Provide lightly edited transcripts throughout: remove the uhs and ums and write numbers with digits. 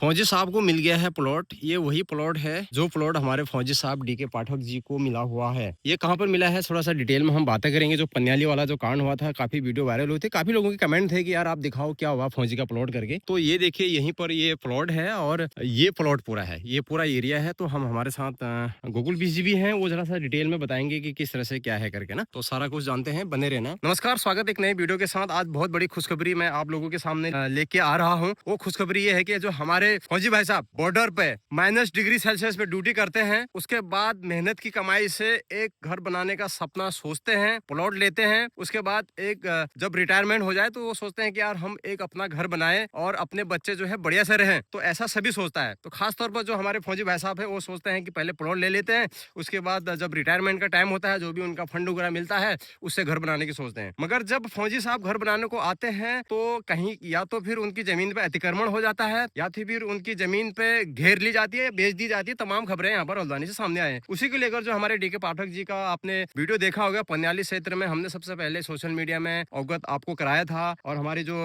फौजी साहब को मिल गया है प्लॉट। ये वही प्लॉट है जो प्लॉट हमारे फौजी साहब डीके पाठक जी को मिला हुआ है। ये कहाँ पर मिला है थोड़ा सा डिटेल में हम बातें करेंगे। जो पन्याली वाला जो कांड हुआ था, काफी वीडियो वायरल हुई थी, काफी लोगों के कमेंट थे कि यार आप दिखाओ क्या हुआ फौजी का प्लॉट करके। तो ये देखिए यहीं पर ये प्लॉट है और ये प्लॉट पूरा है, ये पूरा एरिया है। तो हम हमारे साथ गोकुल बीजी भी हैं, वो जरा सा डिटेल में बताएंगे कि किस तरह से क्या है करके ना। तो सारा कुछ जानते हैं, बने रहना। नमस्कार, स्वागत एक नए वीडियो के साथ। आज बहुत बड़ी खुशखबरी मैं आप लोगों के सामने लेके आ रहा हूँ। वो खुशखबरी ये है कि जो हमारे फौजी भाई साहब बॉर्डर पे -डिग्री सेल्सियस पे ड्यूटी करते हैं, उसके बाद मेहनत की कमाई से एक घर बनाने का सपना सोचते हैं, प्लॉट लेते हैं। उसके बाद एक जब रिटायरमेंट हो जाए तो वो सोचते हैं कि यार हम एक अपना घर बनाएं और अपने बच्चे जो है बढ़िया से रहें। तो ऐसा सभी सोचता है। तो खास तौर पर जो हमारे फौजी भाई साहब है वो सोचते हैं कि पहले प्लॉट ले लेते हैं, उसके बाद जब रिटायरमेंट का टाइम होता है, जो भी उनका फंड वगैरह मिलता है, उससे घर बनाने की सोचते हैं। मगर जब फौजी साहब घर बनाने को आते हैं तो कहीं या तो फिर उनकी जमीन पे अतिक्रमण हो जाता है या फिर उनकी जमीन पे घेर ली जाती है, बेच दी जाती है। तमाम खबरें यहाँ पर हल्द्वानी से सामने आए हैं। उसी को लेकर जो हमारे डीके पाठक जी का आपने वीडियो देखा होगा, पन्याली क्षेत्र में हमने सबसे पहले सोशल मीडिया में अवगत आपको कराया था। और हमारे जो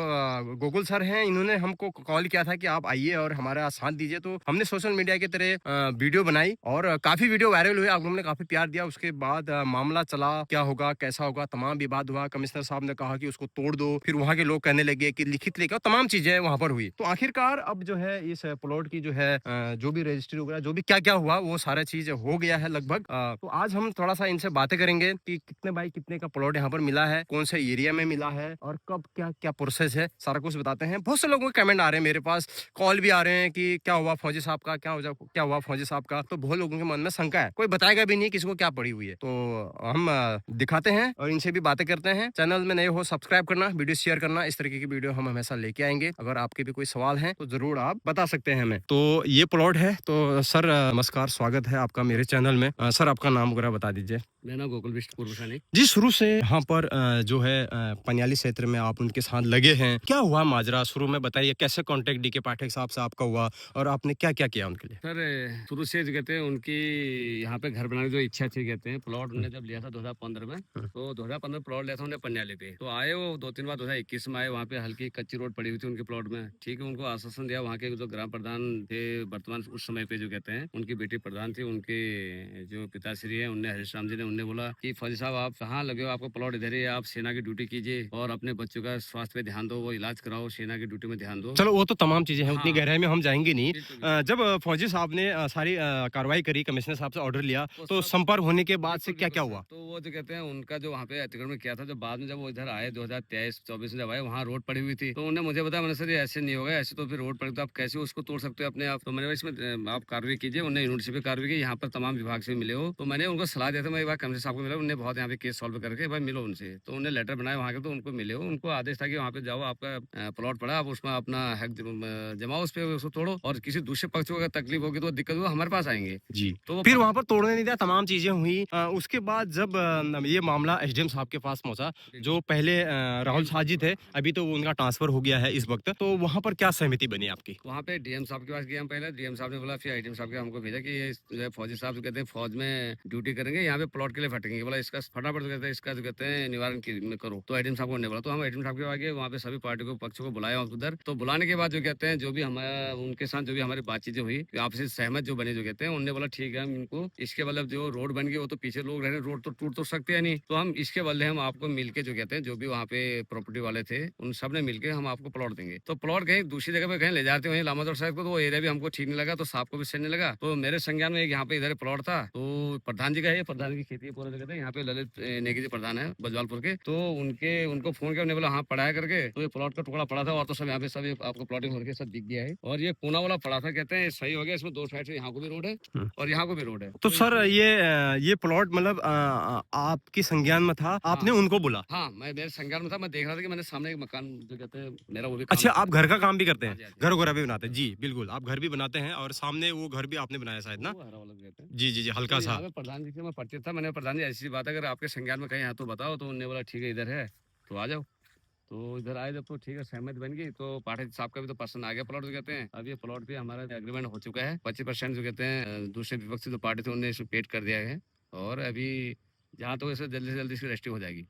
गोकुल सर हैं, इन्होंने हमको कॉल किया था कि आप आइए और हमारा साथ दीजिए। तो हमने सोशल मीडिया की तरह वीडियो बनाई और काफी वीडियो वायरल हुए, आप लोगों ने काफी प्यार दिया। उसके बाद मामला चला, क्या होगा कैसा होगा, तमाम विवाद हुआ। कमिश्नर साहब ने कहा कि उसको तोड़ दो, फिर वहाँ के लोग कहने लगे कि लिखित लेकर, तमाम चीजें वहाँ पर हुई। तो आखिरकार अब जो है इस प्लॉट की जो है जो भी रजिस्ट्री वगैरह जो भी क्या क्या हुआ वो सारा चीज हो गया है लगभग। तो आज हम थोड़ा सा इनसे बातें करेंगे कि कितने बाई कितने का प्लॉट यहाँ पर मिला है, कौन से एरिया में मिला है और कब क्या क्या प्रोसेस है, सारा कुछ बताते हैं। बहुत से लोगों के कमेंट आ रहे हैं, मेरे पास कॉल भी आ रहे हैं कि क्या हुआ फौजी साहब का, क्या हुआ फौजी साहब का। तो बहुत लोगों के मन में शंका है, कोई बताएगा भी नहीं किसी को क्या पड़ी हुई है। तो हम दिखाते हैं और इनसे भी बातें करते हैं। चैनल में नए हो सब्सक्राइब करना, वीडियो शेयर करना। इस तरीके की वीडियो हम हमेशा लेके आएंगे। अगर आपके भी कोई सवाल हैं तो जरूर आप बता सकते हैं हमें। तो ये प्लॉट है। तो सर नमस्कार, स्वागत है आपका मेरे चैनल में। सर आपका नाम वगैरह बता दीजिए। मेरा नाम गोकुल बिष्ट पूर्व सैनिक जी, शुरू से यहाँ पर जो है पन्याली क्षेत्र में आप उनके साथ लगे हैं। क्या हुआ माजरा, शुरू में बताइए, कैसे कांटेक्ट डीके पाठक साहब से आपका हुआ और आपने क्या क्या किया उनके लिए। सर। शुरू से जो कहते हैं उनकी यहाँ पे घर बनाने की जो इच्छा थी, कहते हैं प्लॉट उन्होंने जब लिया था 2015 में, तो 2015 प्लॉट लिया था उन्होंने पन्याली पे। तो आए वो 2-3 बार 2021 में आए, वहाँ पे हल्की कच्ची रोड पड़ी हुई थी उनके प्लॉट में। ठीक है, उनको आश्वासन दिया। वहाँ के जो ग्राम प्रधान थे वर्तमान उस समय पे, जो कहते हैं उनकी बेटी प्रधान थी, उनके जो पिताश्री है उनने, हरीश राम जी ने, उनने बोला कि फौजी साहब आप कहाँ लगे हो, आपको प्लॉट इधर ही है, आप सेना की ड्यूटी कीजिए और अपने बच्चों का स्वास्थ्य पे ध्यान दो, वो इलाज कराओ, सेना की ड्यूटी में ध्यान दो। चलो वो तो तमाम चीजें हैं, उतनी हाँ, गहराई में हम जाएंगे नहीं। बिल्कुल बिल्कुल। जब फौजी साहब ने सारी कार्रवाई करी, कमिश्नर साहब से ऑर्डर लिया, तो तो सब संपर्क होने के बाद से बिल्कुल क्या बिल्कुल क्या सर। हुआ। तो वो जो कहते हैं उनका जो वहाँ पे अतिक्रमण किया था, जब बाद में जब वो इधर आए 2023-24 में जब आए, वहाँ रोड पड़ी हुई थी। तो उन्होंने मुझे बताया, मैंने सर ये ऐसे नहीं होगा, ऐसे तो फिर रोड पड़ी तो आप कैसे उसको तोड़ सकते हो अपने आप। तो मैंने इसमें आप कार्रवाई कीजिए। उन्होंने यूनिवर्सिटी पे कार्रवाई की, यहाँ पर तमाम विभाग से मिले हो। तो मैंने उनको सलाह दिया था, मैं एक बार कमिश्नर साहब को मिला, उन्होंने बहुत यहाँ पे केस सॉल्व करके भाई मिलो उनसे। तो उन्होंने लेटर बनाया वहाँ के, तो उनको मिले हो। उनको आदेश था कि वहाँ पे जाओ, आपका प्लॉट पड़ा, आप उसमें अपना हक जमाओ, उस पर उसको तोड़ो, और किसी दूसरे पक्ष को अगर तकलीफ होगी तो दिक्कत होगी, हमारे पास आएंगे। जी। तो वो फिर वहां पर तोड़ने नहीं दिया, तमाम चीजें हुई। उसके बाद जब ये मामला एसडीएम साहब के पास पहुंचा, जो पहले राहुल शाह जी थे, अभी तो उनका ट्रांसफर हो गया है इस वक्त, तो वहां पर क्या सहमति बनी आपकी। वहाँ पे डीएम साहब के पास गए हम पहले। डीएम साहब ने बोला, फिर आईडीएम साहब के हमको भेजा कि ये जो है फौजी साहब जो कहते हैं फौज में ड्यूटी करेंगे, यहाँ पे प्लॉट के लिए फटेंगे, बोला इसका फटाफट जो कहते हैं इसका जो कहते हैं निवारण करो। तो आईडीएम साहब को बोला, तो हम आईडीएम साहब के आगे वहाँ पे सभी पार्टी को पक्षों को बुलाया उधर। तो बुलाने के बाद जो कहते हैं जो भी हमारा उनके साथ जो भी हमारी बातचीत हुई, आपसी सहमत जो बने, जो कहते हैं उन्होंने बोला ठीक है, हम इनको इसके बदले जो रोड बन गई, वो तो पीछे लोग रह, रोड तो टूट तो सकते हैं नहीं, तो हम इसके बदले हम आपको मिलके जो कहते हैं जो भी वहाँ पे प्रॉपर्टी वाले थे उन सब ने मिलके हम आपको प्लॉट देंगे। तो प्लॉट कहीं दूसरी जगह पे कहीं ले जाते वहीं लामादौर साहब को, तो वो एरिया भी हमको ठीक नहीं लगा, तो साहब को भी सही नहीं लगा। तो मेरे संज्ञान में एक यहाँ पे इधर प्लॉट था, तो प्रधान जी का है, प्रधान की खेती है पूरा जगह है। यहाँ पे ललित नेगी जी प्रधान है बजवालपुर के, तो उनको फोन किया, उन्होंने बोला हाँ पढ़ाया करके। तो ये प्लॉट का टुकड़ा पड़ा था और तो सब यहाँ पे सब आपको प्लॉटिंग होकर सब दिख गया है। और ये कोना वाला पड़ा था, कहते हैं सही हो गया, इसमें दो साइड से यहाँ को भी रोड है और यहाँ को भी रोड है। तो सर ये प्लॉट मतलब आपकी संज्ञान में था, आपने हाँ उनको बोला। हाँ, मैं मेरे संज्ञान में था, मैं देख रहा था कि मैंने सामने एक मकान जो कहते हैं मेरा वो भी काम अच्छा, चल आप रहा घर का काम भी करते है। हाँ हैं, जी हाँ जी घर वगैरह भी बनाते हैं। जी बिल्कुल, आप घर भी बनाते हैं और सामने वो घर भी आपने बनाया शायद ना। वो हरा वाला जो कहते हैं। जी जी जी, तो हल्का सा। यहाँ पे प्रधान जी से मैं परिचित था। मैंने प्रधान जी ऐसी बात है, अगर आपके संज्ञान में कहीं है तो बताओ। तो उन्होंने बोला ठीक है इधर है, तो आ जाओ। तो इधर आए जब, तो ठीक है सहमति बन गई। तो पाठक साहब का भी तो पसंद आ गया प्लॉट, जो कहते हैं अब ये प्लॉट भी हमारा एग्रीमेंट हो चुका है। 25% जो कहते हैं दूसरे विपक्ष जो पार्टी थे उन्होंने इसे पेड कर दिया है। और अभी जहाँ तो इसे जल्दी से जल्दी इसकी रजिस्ट्री हो जाएगी।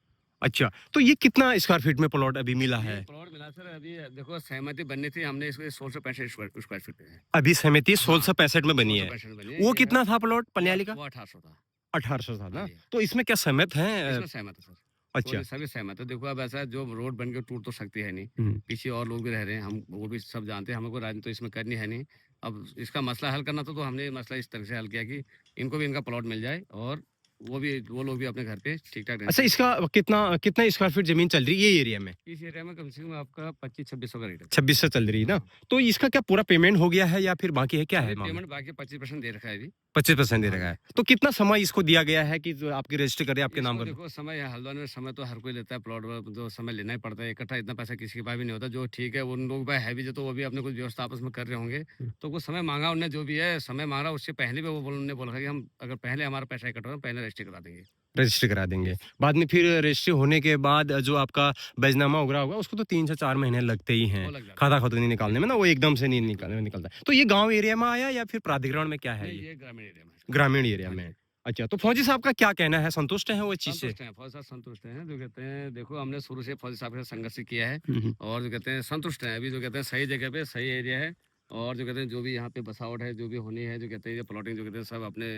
अच्छा, तो ये कितना स्क्वायर फीट में प्लॉट अभी मिला ये है? प्लॉट मिला सर अभी देखो सहमति बननी थी हमने इसको 1665 स्क्वायर फीट पे है। अभी सहमति हाँ, 1665 में बनी है। 1665 में बनी है वो ये है। कितना था प्लॉट पनियाली का? वो 1800 था। 1800 था हाँ ना? जी। तो इसमें क्या सहमत हैं? इसमें सहमत है सर। अच्छा। पूरे सभी सहमत है। देखो अब ऐसा है जो रोड बन के टूट तो सकती है नहीं। हुँ। पीछे और लोग भी रह रहे हैं, हम वो भी सब जानते हैं, हमें कोई राजनीति तो इसमें करनी है नहीं। अब इसका मसला हल करना था तो हमने ये मसला इस तरह से हल किया कि इनको भी इनका प्लॉट मिल जाए और वो लोग भी अपने घर पे ठीक-ठाक रह अच्छा, सकें। इसका कितना कितना स्क्वायर फीट ज़मीन चल रही है ये एरिया में? इस एरिया में कम से कम आपका 25-2600 का रेट है। 2600 चल रही है ना? हाँ। तो इसका क्या पूरा पेमेंट हो गया है या फिर बाकी है, क्या है अभी मामला? पेमेंट बाकी 25% दे रखा है अभी। 25% दे हाँ रखा जी। है। तो कितना समय इसको दिया गया है कि जो आपकी रजिस्टर करे, आपके नाम इसको कर दो? देखो समय है हल्द्वानी में समय तो हर कोई लेता है प्लॉट वाला तो समय लेना ही पड़ता है इकट्ठा इतना पैसा किसी के पास भी नहीं होता जो ठीक है उन लोगों के पास है भी जो तो वो भी अपने कुछ व्यवस्था आपस में कर रहे होंगे हुँ। तो कुछ समय मांगा उन्होंने जो भी है समय मांगा उससे पहले भी उन्होंने बोला कि हम अगर पहले हमारा पैसा इकट्ठा हो पहले रजिस्ट्री करा देंगे। रजिस्ट्री करा देंगे। यस। बाद में फिर रजिस्ट्री होने के बाद जो आपका बैजनामा वगैरह होगा उसको तो 3 से 4 महीने लगते ही हैं। वो लग जाता खाता है। खतौनी निकालने में ना, बिल्कुल वो एकदम से नहीं बिल्कुल निकलता है। तो ये गाँव एरिया में आया या फिर प्राधिकरण में, क्या है नहीं ये? ये ग्रामीण एरिया में है। ग्रामीण एरिया हाँ में जी। है। अच्छा, तो फौजी साहब का क्या कहना है? संतुष्ट हैं वो इस चीज़ से? संतुष्ट हैं फौजी साहब संतुष्ट हैं जो कहते हैं देखो हमने शुरू से फौजी साहब के साथ संघर्ष किया है हुँ, हुँ। और जो कहते हैं संतुष्ट हैं अभी जो कहते हैं सही जगह पे सही एरिया है और जो कहते हैं जो भी यहाँ पे बसावट है जो भी होनी है जो कहते हैं ये प्लॉटिंग जो कहते हैं सब अपने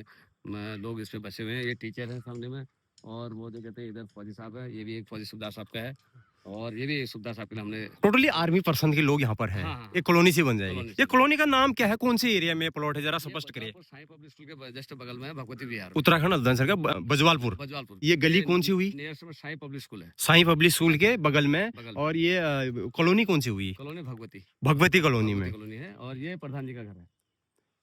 लोग इस पे बसे हुए हैं ये टीचर हैं सामने में और वो जो कहते हैं इधर फौजी साहब है ये भी एक फौजी सुबदार साहब का है और ये भी सुबदार साहब के लिए हमने टोटली आर्मी पर्सन के लोग यहाँ पर हैं। हाँ हाँ ये हाँ कॉलोनी सी बन जाएगी। कॉलोनी ये से बने कॉलोनी का नाम क्या है? कौन-से एरिया में प्लॉट है? ज़रा ये स्पष्ट करिए। बजवालपुर साई पब्लिक स्कूल के जस्ट बगल में है भगवती विहार में उत्तराखंड हल्द्वानी सर का बजवालपुर। बजवालपुर ये गली कौन-सी हुई? नियर में साई पब्लिक स्कूल है साईं पब्लिक हाँ स्कूल जी के बगल में। बगल में और ये कॉलोनी कौन-सी हुई? कॉलोनी भगवती भगवती कॉलोनी भगवती में। कॉलोनी है और ये प्रधान जी का घर है।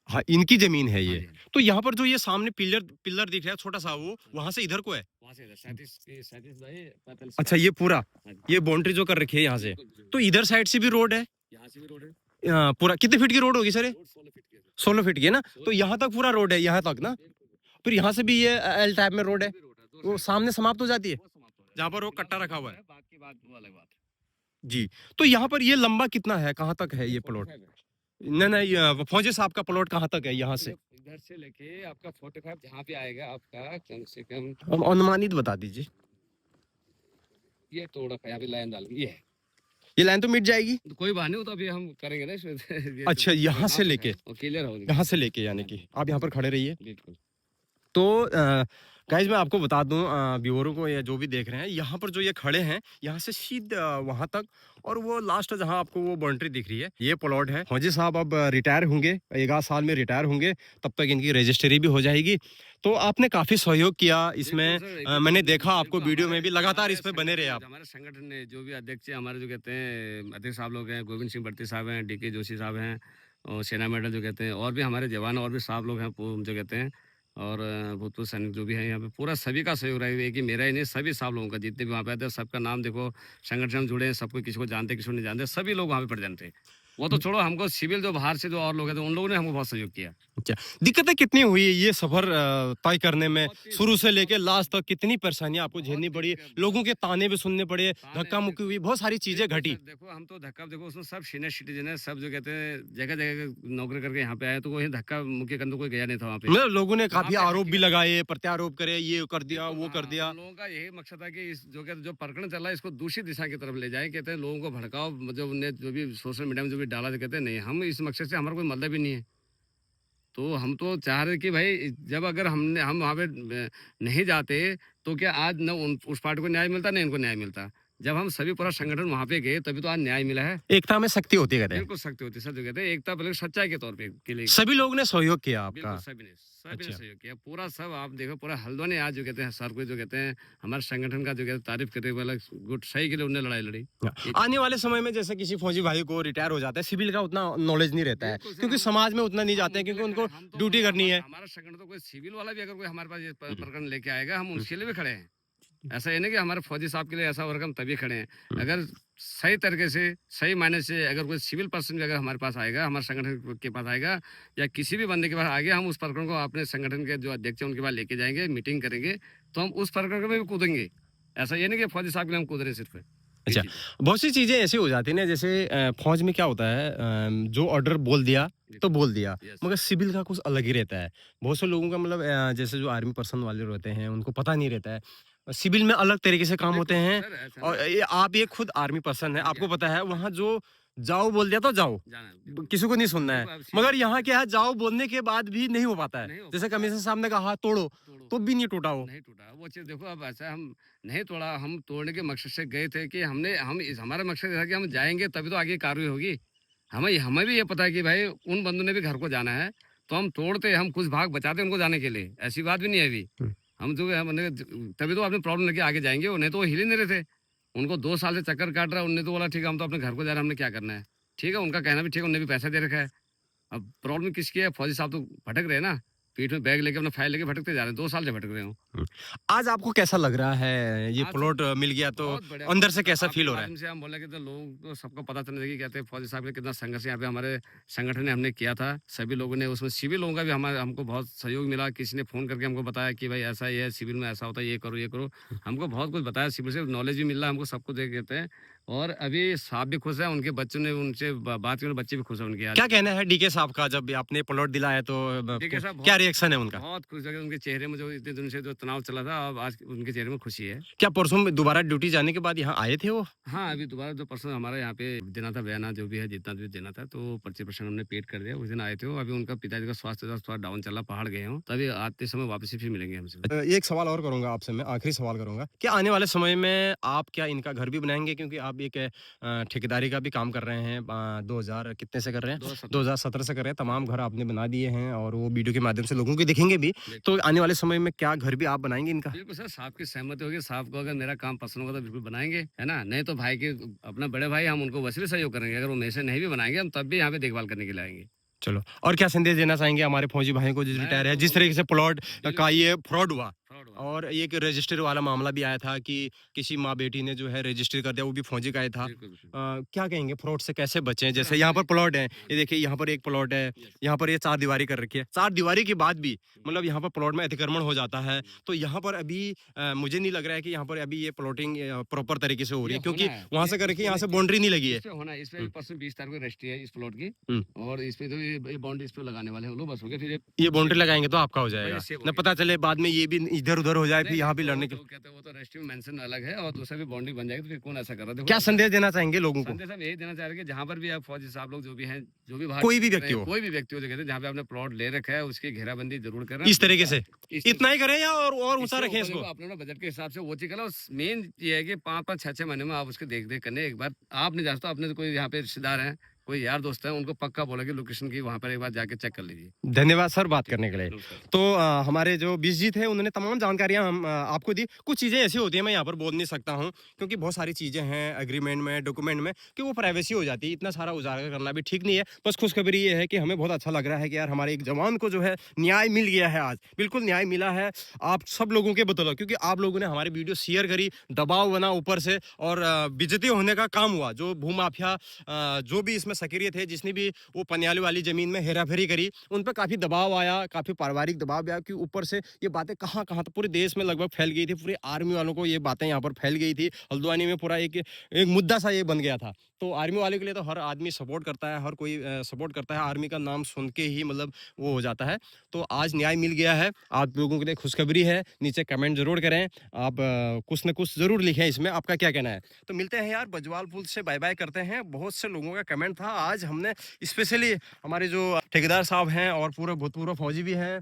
हाँ, इनकी ज़मीन है हाँ ये। जी, हाँ जी। तो यहाँ पर जो ये सामने पिलर पिलर दिख रहा है छोटा-सा, वो हाँ वहाँ से इधर को है? वहाँ से इधर 37 बाई 45 का अच्छा, है। ये पूरा, हाँ जी, ये बाउंड्री जो कर रखी है यहाँ से। बिल्कुल, बिल्कुल। तो इधर साइड से भी रोड है? यहाँ से भी रोड है। पूरा कितने फीट की रोड होगी सर ये? रोड 16 फीट की है सर। 16 फीट की है ना? 16 तो यहाँ तक पूरा रोड है, यहाँ तक ना? बिल्कुल, बिल्कुल। फिर यहाँ से भी ये एल टाइप में रोड है? भी रोड है, 2 वो साइड से सामने समाप्त हो जाती है? वो समाप्त हो जहाँ जाएगा। पर वो फिलहाल कट्टा तो रखा हुआ रोड है? है, बाकी बात वो अलग बात है। जी। तो यहाँ पर ये लंबा कितना है? कहाँ तक है ये ये प्लॉट? 45 है। नहीं, नहीं, फौजी साहब का प्लॉट कहाँ तक है यहाँ से? इधर से लेके आपका 45 जहाँ पे आएगा आपका कम से कम अब अनुमानित बता दीजिए। ये तोड़ रखा है यहाँ पे लाइन डाल के ये है। ये लाइन तो मिट जाएगी? तो कोई बात नहीं वो तो अभी हम करेंगे ना इसमें ये अच्छा, तो यहाँ से माफ लेके? है और क्लियर हो यहाँ से लेके यानी हाँ कि जी, आप यहाँ पर खड़े रहिए। बिल्कुल। तो गाइज मैं आपको बता दूं व्यूअरों को या जो भी देख रहे हैं, यहाँ पर जो ये खड़े हैं यहाँ से सीधा वहाँ तक, और वो लास्ट जहाँ आपको वो बाउंड्री दिख रही है ये प्लॉट है। फौजी साहब अब रिटायर होंगे, 1 आध साल में रिटायर होंगे, तब तक इनकी रजिस्ट्री भी हो जाएगी। तो आपने काफी सहयोग किया इसमें। बिल्कुल सर, एकदम मैंने देखा आपको बिल्कुल वीडियो में भी, लगातार हमारे इस पे बने रहे आप। हमारे संगठन ने जो भी अध्यक्ष है हमारे जो कहते हैं अध्यक्ष साहब लोग हैं गोविंद सिंह भट्टी साहब हैं डीके जोशी साहब हैं और सेना मेडल जो कहते हैं और भी हमारे जवान और भी साहब लोग हैं जो कहते हैं और भूतपूर्व सैनिक जो भी हैं यहाँ पे पूरा सभी का सहयोग रहा है कि मेरा ही नहीं सभी साहब लोगों का जितने भी वहाँ पे आते हैं सबका नाम देखो संगठन में जुड़े हैं सबको किसी को जानते किसी को नहीं जानते सभी लोग वहाँ पे प्रेजेंट थे। वो तो छोड़ो हमको सिविल जो बाहर से जो और लोग हैं तो उन लोगों ने हमको बहुत सहयोग किया। अच्छा, दिक्कतें कितनी हुई ये सफर तय करने में? बहुत ही शुरू से लेके लास्ट तक कितनी परेशानियां आपको झेलनी बहुत पड़ी? दिक्कत लोगों के ताने भी सुनने पड़े, ताने धक्का मुक्की हुई, बहुत सारी चीजें बिल्कुल घटी। सर, देखो हम तो धक्का देखो उसमें सब सीनियर सिटीजन है सब जो कहते हैं जगह जगह नौकरी करके यहाँ पे आए तो वही धक्का मुक्की करने कोई गया नहीं था वहाँ पे। मतलब लोगों ने वहाँ काफी पे आरोप भी हकीकत लगाए, प्रत्यारोप करे, ये कर दिया, बिल्कुल वो कर हाँ, दिया। उन लोगों का यही मकसद था कि इस जो कहते जो प्रकरण चल रहा है इसको दूसरी दिशा की तरफ ले जाए कहते हैं लोगों को भड़काओ जो उन्हें जो भी सोशल मीडिया में जो भी डाला तो कहते हैं नहीं हम इस मकसद से हमारा कोई मतलब ही नहीं है। तो हम तो चाह रहे कि भाई जब अगर हम वहाँ पे नहीं जाते तो क्या आज न उस पार्टी को न्याय मिलता न इनको न्याय मिलता। जब हम सभी पूरा संगठन वहाँ पे गए तभी तो आज न्याय मिला है। एकता में शक्ति होती है कहते हैं। बिल्कुल सख्ती होती है सर जो कहते हैं एकता बल्कि सच्चाई के तौर पे के लिए सभी लोगों ने सहयोग किया आपका। बिल्कुल सभी ने अच्छा। सहयोग किया पूरा सब आप देखो पूरा हल्द्वानी आज जो कहते हैं सर को जो कहते हैं हमारे संगठन का जो कहते हैं तारीफ करने वाला गुट सही के लिए उन्होंने लड़ाई लड़ी। आने वाले समय में जैसे किसी फौजी भाई को रिटायर हो जाता है, सिविल का उतना नॉलेज नहीं रहता है बिल्कुल सर, क्योंकि हम- समाज में उतना नहीं हम जाते हैं, क्योंकि उनके लिए उनको खड़े- हम तो ड्यूटी मतलब करनी है। हमारा संगठन तो कोई सिविल वाला भी अगर कोई हमारे पास ये प्रकरण लेके आएगा हम उसके लिए भी खड़े हैं। ऐसा ये नहीं कि हमारे फौजी साहब के लिए ऐसा वर्क हम तभी खड़े हैं अगर सही तरीके से सही मायने से अगर कोई सिविल पर्सन भी अगर हमारे पास आएगा हमारे संगठन के पास आएगा या किसी भी बंदे के पास आगे हम उस प्रकरण को अपने संगठन के जो अध्यक्ष हैं उनके पास लेके जाएंगे मीटिंग करेंगे तो हम उस प्रकरण में भी कूदेंगे। ऐसा ये नहीं कि फौजी साहब के लिए हम कूद रहे सिर्फ। अच्छा, बहुत सी चीजें ऐसी हो जाती है ना, जैसे फौज में क्या होता है, जो ऑर्डर बोल दिया तो बोल दिया, यस मगर सिविल का कुछ अलग ही रहता है। बहुत से लोगों का मतलब जैसे जो आर्मी पर्सन वाले रहते हैं उनको पता नहीं रहता है। सिविल में अलग तरीके से काम होते देखो हैं। सर ऐसा और ना ये आप ये खुद आर्मी पर्सन है, हाँ जी, आपको हाँ जी। पता है वहाँ जो जाओ बोल दिया तो जाओ, जाना है, बिल्कुल। किसी को नहीं सुनना है। देखो अब सिविल मगर यहाँ क्या है, जाओ बोलने के बाद भी नहीं हो पाता है। नहीं हो जैसे पाता, कमिश्नर साहब ने कहा तोड़ो, तोड़ो, तो भी नहीं टूटा वो। नहीं टूटा। वो चीज़ देखो अब ऐसा हम नहीं तोड़ा, हम तोड़ने के मकसद से गए थे कि हमारा मकसद ये था कि हम जाएँगे तभी तो आगे कार्रवाई होगी। हमें हमें भी ये पता है कि भाई उन बंदों ने भी घर को जाना है, तो हम तोड़ते, हम कुछ भाग बचाते उनको जाने के लिए, ऐसी बात भी नहीं है अभी। हुँ। हम जो है हमने तभी तो आपने प्रॉब्लम लेके आगे जाएँगे, वो नहीं तो वो हिल ही नहीं रहे थे। उनको 2 साल से चक्कर काट रहा है, उन्होंने तो बोला ठीक है हम तो अपने घर को जा रहे हैं, हमने क्या करना है। ठीक है, उनका कहना भी ठीक है, उन्होंने भी पैसा दे रखा है। अब प्रॉब्लम किसकी है? फौजी साहब तो भटक रहे हैं ना, पीठ में बैग लेके अपना फाइल लेके भटकते जा रहे हैं, 2 साल से भटक रहे हो। हुँ। आज आपको कैसा लग रहा है? ये आज तो प्लॉट मिल गया तो बहुत बढ़िया, अंदर बहुत से मतलब कैसा आपके फ़ील हो रहा है? माध्यम से हम बोले कि तो लोगों को सबको पता चलना चाहिए, कहते हैं फौजी साहब ने कितना संघर्ष यहाँ पे हमारे संगठन ने हमने किया था। सभी लोगों ने उसमें सिविल लोगों का भी हमको बहुत सहयोग मिला। किसी ने फ़ोन करके हमको बताया कि भाई ऐसा ये है, सिविल में ऐसा होता है, ये करो, ये करो। हमको बहुत कुछ बताया सिविल से, नॉलेज भी मिल रहा है हमको, सब कुछ देख देते हैं। और अभी साहब भी खुश हैं, उनके बच्चों ने उनसे बात की, बच्चे भी खुश हैं उनके आज। क्या कहना है डीके साहब का, जब आपने प्लॉट दिलाया तो देखिए साहब क्या बहुत रिएक्शन है उनका? बहुत खुश है, उनके चेहरे में जो इतने दिन से जो तनाव चला था, अब आज उनके चेहरे में खुशी है। क्या परसों में दोबारा ड्यूटी जाने के बाद यहाँ आए थे वो? हाँ, अभी दोबारा जो पर्सन हमारा यहाँ पे देना था, बयाना जो भी है, जितना भी देना था, तो 25% हमने पेड कर दिया। उस दिन आए थे वो, अभी उनका पिताजी का स्वास्थ्य थोड़ा डाउन चल रहा, पहाड़ गए हों, तभी आते समय वापसी फिर मिलेंगे हमसे। एक सवाल और करूँगा आपसे मैं, आखिरी सवाल करूँगा। क्या आने वाले समय में आप क्या इनका घर भी बनाएँगे? क्योंकि आप एक ठेकेदारी का भी काम कर रहे हैं, 2000 कितने से कर रहे हैं? 2017 2017 से कर रहे हैं, तमाम घर आपने बना दिए हैं और वो वीडियो के माध्यम से लोगों को दिखेंगे भी। बिल्कुल, तो आने वाले समय में क्या घर भी आप बनाएँगे इनका? बिल्कुल सर, साहब की सहमति होगी, साहब को अगर मेरा काम पसंद होगा तो बिल्कुल बनाएँगे, है ना? नहीं तो भाई के अपना बड़े भाई, हम उनको वैसे भी सहयोग करेंगे, अगर वो मेरे से नहीं भी बनाएँगे, हम तब भी यहाँ पे देखभाल करने के लिए आएँगे। चलो, और क्या संदेश देना चाहेंगे हमारे फौजी भाइयों को जो मैं रिटायर है, तो जिस तरीके से प्लॉट का बिल्कुल, ये फ्रॉड हुआ? फ्रॉड हुआ। और एक रजिस्टर वाला मामला भी आया था कि किसी माँ-बेटी ने जो है रजिस्टर कर दिया, वो भी फौजी का ही था। बिल्कुल, बिल्कुल। क्या कहेंगे, फ्रॉड से कैसे बचें? सर जैसे यहाँ पर हमारे प्लॉट है, हाँ ये जी, देखिए यहाँ पर एक प्लॉट है, यस। यहाँ पर ये चारदीवारी कर रखी है। चारदीवारी के बाद भी हुँ, मतलब यहाँ पर प्लॉट में अतिक्रमण हो जाता है, हुँ। तो यहाँ पर अभी मुझे नहीं लग रहा है कि यहाँ पर अभी ये प्लॉटिंग प्रॉपर तरीके से हो रही ये है, होना क्योंकि है, वहाँ ये से कर इस रखी है, पे यहाँ नहीं से बाउंड्री नहीं लगी है। इस पे होना है, इस पे हुँ, परसों 20 तारीख को रजिस्ट्री है इस प्लॉट की, हुँ। और इस पे तो ये बाउंड्री इस पे लगाने वाले हैं वो लोग, बस हो गया, फिर ये ये सेव बाउंड्री हो गया। लगाएँगे तो आपका हो भाई ये जाएगा। सेव हो ना गया। पता चले बाद में ये भी इधर-उधर हो जाए, फिर नहीं, नहीं, यहाँ भी लड़ने के वो कहते हैं वो तो रजिस्ट्री में मेंशन अलग है, और दूसरा भी बाउंड्री बन जाएगी, तो फिर कौन ऐसा कर रहा है? देखो क्या संदेश देना चाहेंगे लोगों को? संदेश हम यही देना चाह रहे हैं कि जहाँ पर भी आप फौजी साहब लोग जो भी हैं, जो भी बाहर कोई भी ड्यूटी कर रहे व्यक्ति हैं, हो, कोई भी व्यक्ति हो जो कहते हैं जहाँ पे आपने प्लॉट ले रखा है, उसकी घेराबंदी ज़रूर करें। इस तरीके से? इस इतना ही करें या और ऊँचा इससे रखें ऊपर इसको? देखो अपने बजट के हिसाब से वो चीज़ करो। मेन ये है कि 5-5, 6-6 महीने में आप उसकी देख-देख करने एक बार आप नहीं जा सकते, अपने तो कोई यहाँ पे रिश्तेदार हैं, कोई यार दोस्त हैं, उनको पक्का बोला कि लोकेशन की वहाँ पर एक बार जाके चेक कर लीजिए। धन्यवाद सर बात ठीक करने है, के लिए। नमस्कार। तो हमारे जो बीस जी थे उन्होंने तमाम जानकारियाँ आपको दी। कुछ चीज़ें ऐसी होती हैं मैं यहाँ पर बोल नहीं सकता हूँ, क्योंकि बहुत सारी चीज़ें हैं एग्रीमेंट में, डॉक्यूमेंट में, कि वो प्राइवेसी हो जाती है। इतना सारा उजागर करना भी ठीक नहीं है। बस खुशखबरी ये है कि हमें बहुत अच्छा लग रहा है कि यार हमारे एक जवान को जो है न्याय मिल गया है आज। बिल्कुल न्याय मिला है, आप सब लोगों के बदौलत, क्योंकि आप लोगों ने हमारी वीडियो शेयर करी, दबाव बना ऊपर से और बेइज्जती होने का काम हुआ। जो भूमाफिया जो भी इसमें सक्रिय थे, जिसने भी वो पनियाली वाली ज़मीन में हेरा-फेरी करी, उन पे काफ़ी दबाव आया, काफ़ी पारिवारिक दबाव भी आया कि ऊपर से ये बातें कहाँ-कहाँ तक पूरे देश में लगभग फैल गई थी। पूरे आर्मी वालों को ये बातें यहाँ पर फैल गई थी। हल्द्वानी में पूरा एक एक मुद्दा सा ये बन गया था। तो आर्मी वाले के लिए तो हर आदमी सपोर्ट करता है, हर कोई सपोर्ट करता है। आर्मी का नाम सुन के ही मतलब वो हो जाता है। तो आज न्याय मिल गया है। आप लोगों के लिए खुशखबरी है। नीचे कमेंट ज़रूर करें। आप कुछ न कुछ ज़रूर लिखें इसमें, आपका क्या कहना है? तो मिलते हैं यार, बजवाल पुल से बाय-बाय करते हैं। बहुत से लोगों का कमेंट था। आज हमने स्पेशली हमारे जो ठेकेदार साहब हैं और पूरे भूतपूर्व फौजी भी हैं,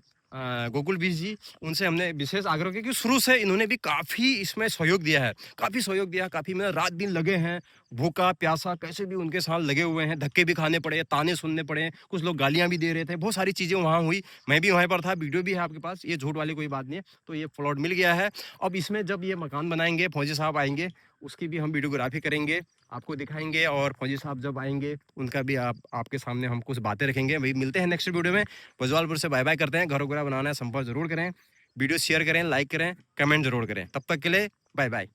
गोकुल बीस जी, उनसे हमने विशेष आग्रह किया कि शुरू से इन्होंने भी काफ़ी इसमें सहयोग दिया है, काफ़ी सहयोग दिया, काफ़ी मतलब रात दिन लगे हैं, भूखा प्यासा कैसे भी उनके साथ लगे हुए हैं, धक्के भी खाने पड़े, ताने सुनने पड़े, कुछ लोग गालियां भी दे रहे थे, बहुत सारी चीज़ें वहाँ हुई। मैं भी वहाँ पर था, वीडियो भी है आपके पास, ये झूठ वाली कोई बात नहीं है। तो ये प्लॉट मिल गया है। अब इसमें जब ये मकान बनाएंगे, फौजी साहब आएंगे, उसकी भी हम वीडियोग्राफी करेंगे, आपको दिखाएंगे, और फौजी साहब जब आएंगे उनका भी आपके सामने हम कुछ बातें रखेंगे। वही मिलते हैं नेक्स्ट वीडियो में। बजवालपुर से बाय बाय करते हैं। घर वगैरह बनाना है, संपर्क जरूर करें, वीडियो शेयर करें, लाइक करें, कमेंट जरूर करें। तब तक के लिए बाय बाय।